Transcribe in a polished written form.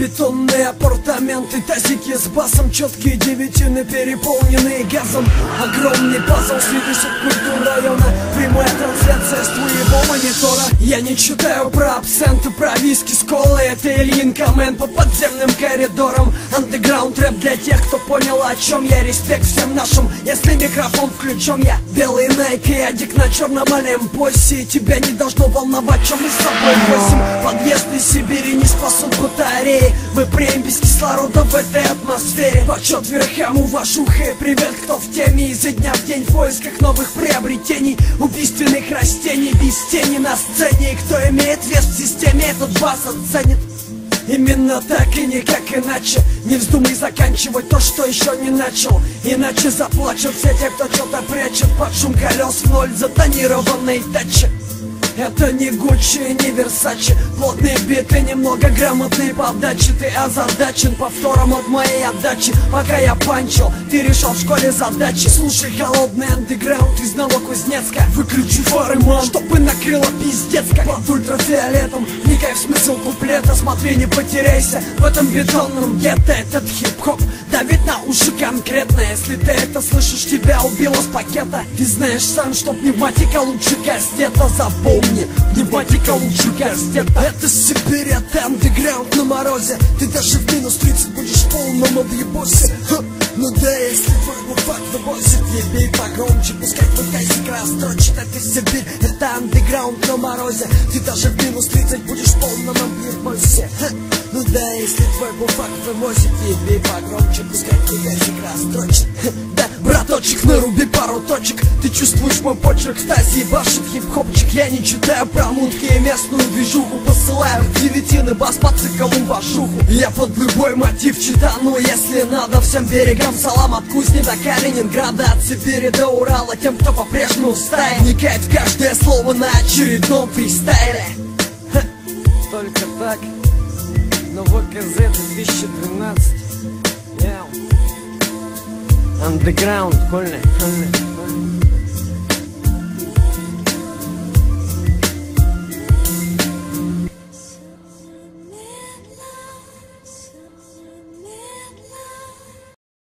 Бетонные апартаменты, тазики с басом, четкие девятины, переполненные газом. Огромный пазл среди субкультур района, прямая трансляция с твоего монитора. Я не читаю про абсенты, про виски с колой, это Ильин коммент по подземным коридорам. Андеграунд рэп для тех, кто понял, о чем я. Респект всем нашим, если микрофон включен. Я белый Найк и адик на черном Олимпосе, и тебя не должно волновать, чем мы с собой носим. Подъезды Сибири не спасут батареи, мы преем без кислорода в этой атмосфере. Почет верхам у вашухи, привет, кто в теме. Изо дня в день в поисках новых приобретений, убийственных растений, без тени на сцене. И кто имеет вес в системе, этот бас оценит. Именно так и никак иначе. Не вздумай заканчивать то, что еще не начал, иначе заплачут все те, кто что-то прячет под шум колес в ноль затонированной тачи. Это не Гуччи, не Версачи, плотные биты, немного грамотные подачи. Ты озадачен повтором от моей отдачи. Пока я панчил, ты решал в школе задачи. Слушай холодный андеграунд из Новокузнецка. Выключи фары, мам, чтобы накрыло пиздец как под ультрафиолетом. Вникай в смысл куплета, смотри, не потеряйся в этом бетонном гетто. Этот хип-хоп давит на уши конкретно. Если ты это слышишь, тебя убило с пакета. Ты знаешь сам, что пневматика лучше кастета. Запомни, пневматика лучше кастета. Это Сибирь, это андеграунд на морозе. Ты даже в минус 30 будешь в полном объебосе. Ну да, если твой буфак вывозит, ебей погромче, пускай твой тайсик расстрочит. Это Сибирь, это андеграунд на морозе. Ты даже в минус 30 будешь в полном объебосе. Ну да, если твой буфак вывозит, ебей погромче, пускай твой тайсик расстрочит. Да, браточек, наруби пару точек. Ты чувствуешь мой почерк, в тазе ебашит хип-хопчик. Я не читаю про мутки и местную движуху, посылаю девятины бас по циклу вашуху. Я под любой мотив читану, если надо. Всем берегам салам от Кузни до Калининграда, от Сибири до Урала, тем, кто по-прежнему в стае. Вникает в каждое слово на очередном фристайле. Только так, но ВКЗ 2013. Андеграунд, кольный.